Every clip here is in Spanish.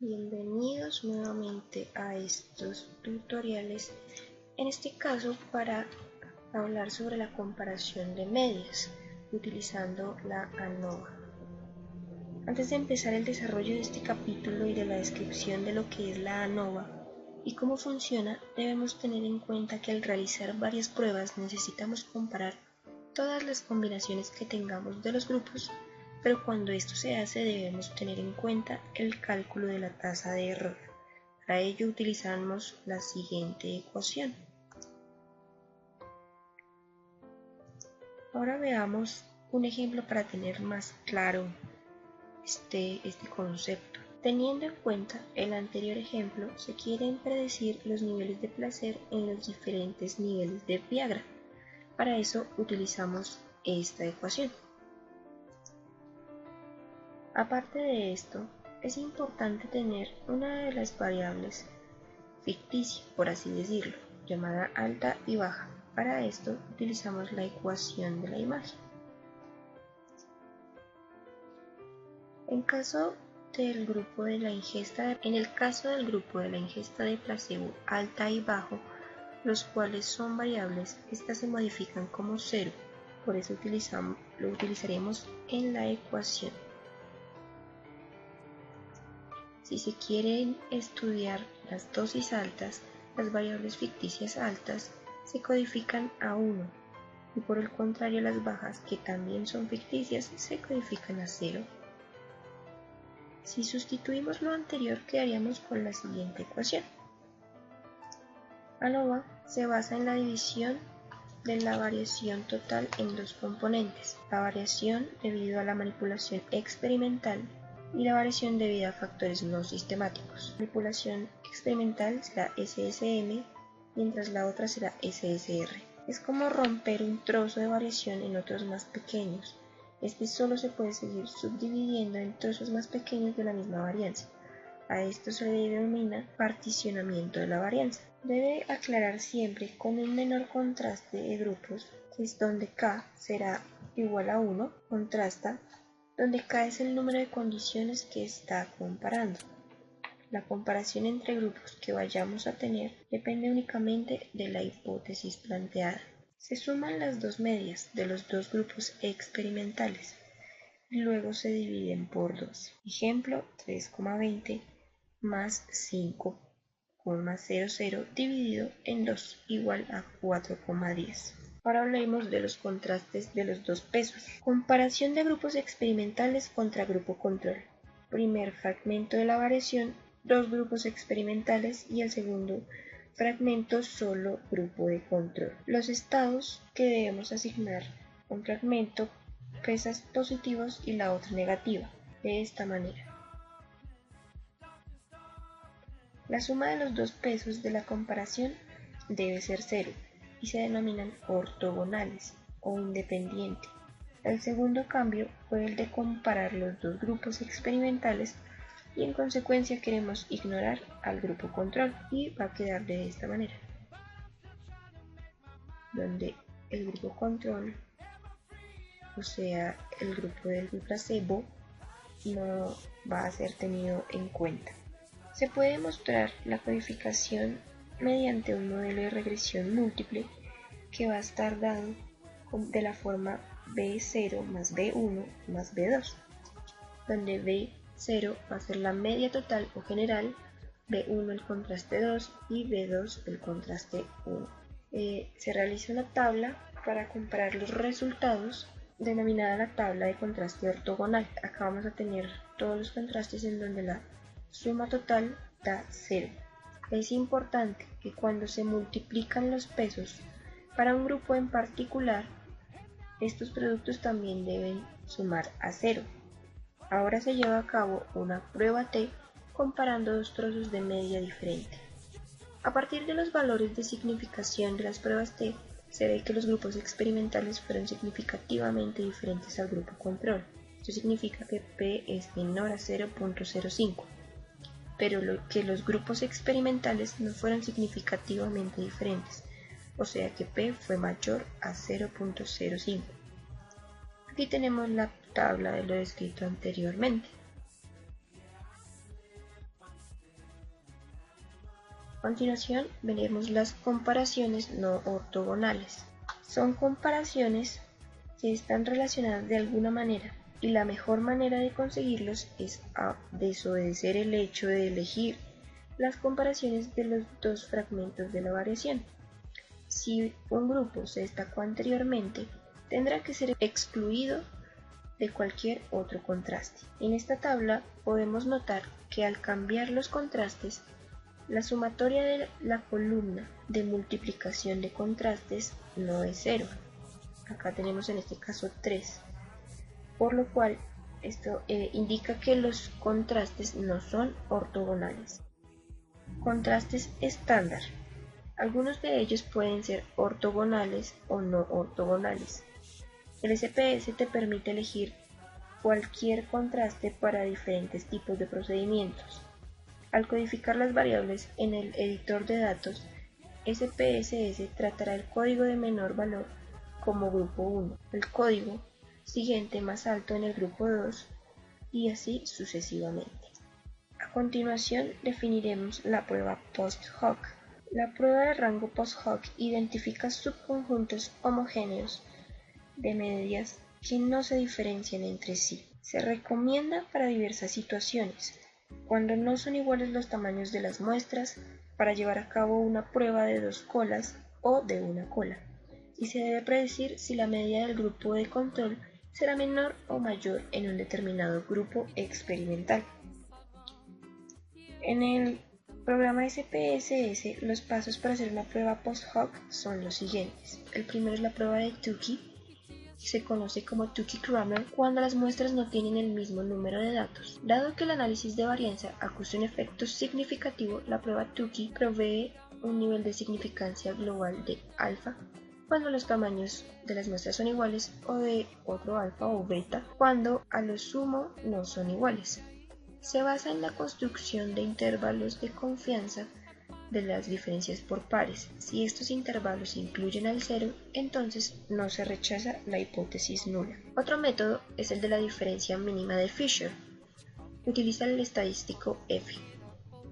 Bienvenidos nuevamente a estos tutoriales, en este caso para hablar sobre la comparación de medias utilizando la ANOVA. Antes de empezar el desarrollo de este capítulo y de la descripción de lo que es la ANOVA y cómo funciona, debemos tener en cuenta que al realizar varias pruebas necesitamos comparar todas las combinaciones que tengamos de los grupos, pero cuando esto se hace debemos tener en cuenta el cálculo de la tasa de error. Para ello utilizamos la siguiente ecuación. Ahora veamos un ejemplo para tener más claro este concepto. Teniendo en cuenta el anterior ejemplo, se quieren predecir los niveles de placer en los diferentes niveles de Viagra. Para eso utilizamos esta ecuación. Aparte de esto, es importante tener una de las variables ficticia, por así decirlo, llamada alta y baja. Para esto utilizamos la ecuación de la imagen. En el caso del grupo de la ingesta de placebo alta y bajo, los cuales son variables, estas se modifican como cero, por eso lo utilizaremos en la ecuación. Si se quieren estudiar las dosis altas, las variables ficticias altas se codifican a 1 y por el contrario las bajas, que también son ficticias, se codifican a 0. Si sustituimos lo anterior quedaríamos con la siguiente ecuación. ANOVA se basa en la división de la variación total en dos componentes, la variación debido a la manipulación experimental y la variación debida a factores no sistemáticos. La manipulación experimental será SSM, mientras la otra será SSR. Es como romper un trozo de variación en otros más pequeños. Este solo se puede seguir subdividiendo en trozos más pequeños de la misma varianza. A esto se le denomina particionamiento de la varianza. Debe aclarar siempre con un menor contraste de grupos, que es donde K será igual a 1, contrasta, donde K es el número de condiciones que está comparando. La comparación entre grupos que vayamos a tener depende únicamente de la hipótesis planteada. Se suman las dos medias de los dos grupos experimentales y luego se dividen por 2. Ejemplo, 3,20 más 5,00 dividido en 2 igual a 4,10. Ahora hablemos de los contrastes de los dos pesos. Comparación de grupos experimentales contra grupo control. Primer fragmento de la variación, dos grupos experimentales y el segundo fragmento solo grupo de control. Los estados que debemos asignar: un fragmento pesas positivos y la otra negativa, de esta manera. La suma de los dos pesos de la comparación debe ser 0 y se denominan ortogonales o independiente. El segundo cambio fue el de comparar los dos grupos experimentales y en consecuencia queremos ignorar al grupo control y va a quedar de esta manera, donde el grupo control, o sea el grupo del placebo, no va a ser tenido en cuenta. Se puede mostrar la codificación mediante un modelo de regresión múltiple que va a estar dado de la forma B0 más B1 más B2, donde B0 va a ser la media total o general, B1 el contraste 2 y B2 el contraste 1. Se realiza una tabla para comparar los resultados, denominada la tabla de contraste ortogonal. Acá vamos a tener todos los contrastes en donde la suma total da 0. Es importante que cuando se multiplican los pesos para un grupo en particular, estos productos también deben sumar a 0. Ahora se lleva a cabo una prueba T comparando dos trozos de media diferente. A partir de los valores de significación de las pruebas T, se ve que los grupos experimentales fueron significativamente diferentes al grupo control. Esto significa que P es menor a 0.05, pero que los grupos experimentales no fueron significativamente diferentes, o sea que P fue mayor a 0.05. Aquí tenemos la tabla de lo descrito anteriormente. continuación veremos las comparaciones no ortogonales. Son comparaciones que están relacionadas de alguna manera y la mejor manera de conseguirlos es desobedecer el hecho de elegir las comparaciones de los dos fragmentos de la variación. Si un grupo se destacó anteriormente, tendrá que ser excluido de cualquier otro contraste. En esta tabla podemos notar que al cambiar los contrastes, la sumatoria de la columna de multiplicación de contrastes no es 0. Acá tenemos en este caso 3, por lo cual esto indica que los contrastes no son ortogonales. Contrastes estándar. Algunos de ellos pueden ser ortogonales o no ortogonales. El SPS te permite elegir cualquier contraste para diferentes tipos de procedimientos. Al codificar las variables en el editor de datos, SPSS tratará el código de menor valor como grupo 1, el código siguiente más alto en el grupo 2 y así sucesivamente. A continuación definiremos la prueba post-hoc. La prueba de rango post-hoc identifica subconjuntos homogéneos de medias que no se diferencian entre sí. Se recomienda para diversas situaciones, cuando no son iguales los tamaños de las muestras, para llevar a cabo una prueba de 2 colas o de una cola, y se debe predecir si la media del grupo de control será menor o mayor en un determinado grupo experimental. En el programa SPSS, los pasos para hacer una prueba post-hoc son los siguientes. El primero es la prueba de Tukey, que se conoce como Tukey-Kramer, cuando las muestras no tienen el mismo número de datos. Dado que el análisis de varianza acusa un efecto significativo, la prueba Tukey provee un nivel de significancia global de alfa cuando los tamaños de las muestras son iguales, o de otro alfa o beta cuando a lo sumo no son iguales. Se basa en la construcción de intervalos de confianza de las diferencias por pares. Si estos intervalos incluyen al 0, entonces no se rechaza la hipótesis nula. Otro método es el de la diferencia mínima de Fisher. Utiliza el estadístico F.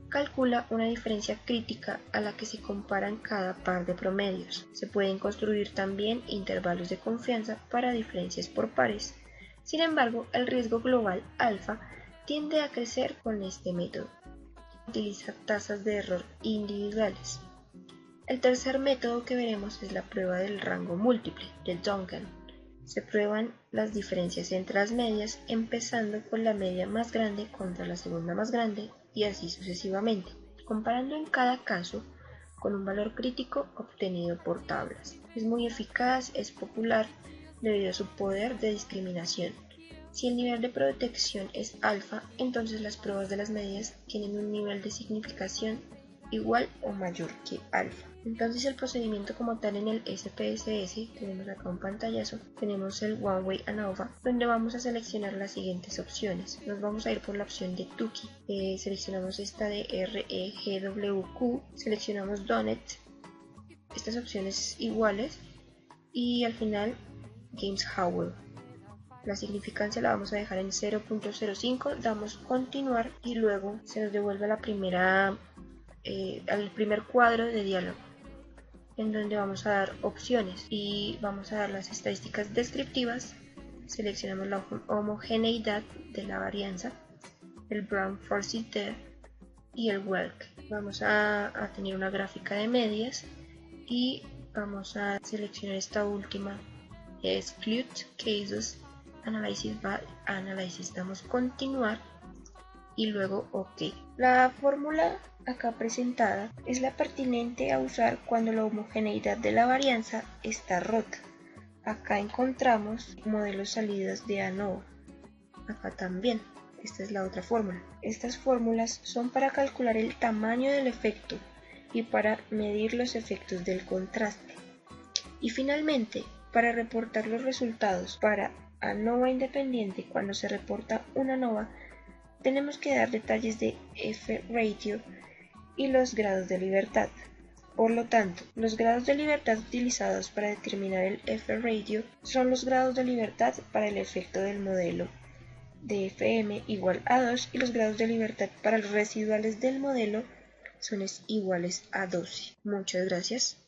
Calcula una diferencia crítica a la que se comparan cada par de promedios. Se pueden construir también intervalos de confianza para diferencias por pares. Sin embargo, el riesgo global alfa tiende a crecer con este método. Utiliza tasas de error individuales. El tercer método que veremos es la prueba del rango múltiple, de Duncan. Se prueban las diferencias entre las medias, empezando con la media más grande contra la segunda más grande, y así sucesivamente, comparando en cada caso con un valor crítico obtenido por tablas. Es muy eficaz, es popular debido a su poder de discriminación. Si el nivel de protección es alfa, entonces las pruebas de las medias tienen un nivel de significación igual o mayor que alfa. Entonces el procedimiento como tal en el SPSS, tenemos acá un pantallazo, tenemos el One Way ANOVA, donde vamos a seleccionar las siguientes opciones. Nos vamos a ir por la opción de Tukey, seleccionamos esta de REGWQ, seleccionamos Donut, estas opciones iguales, y al final James Howell. La significancia la vamos a dejar en 0.05, damos continuar y luego se nos devuelve al primer cuadro de diálogo, en donde vamos a dar opciones y vamos a dar las estadísticas descriptivas. Seleccionamos la homogeneidad de la varianza, el Brown Forsythe y el Welk. Vamos a tener una gráfica de medias y vamos a seleccionar esta última, Exclude Cases Analysis by Analysis, damos continuar y luego OK. La fórmula acá presentada es la pertinente a usar cuando la homogeneidad de la varianza está rota. Acá encontramos modelos salidas de ANOVA. Acá también, esta es la otra fórmula. Estas fórmulas son para calcular el tamaño del efecto y para medir los efectos del contraste. Y finalmente, para reportar los resultados para ANOVA independiente, cuando se reporta una ANOVA, tenemos que dar detalles de F-ratio y los grados de libertad. Por lo tanto, los grados de libertad utilizados para determinar el F-ratio son los grados de libertad para el efecto del modelo de FM igual a 2 y los grados de libertad para los residuales del modelo son iguales a 12. Muchas gracias.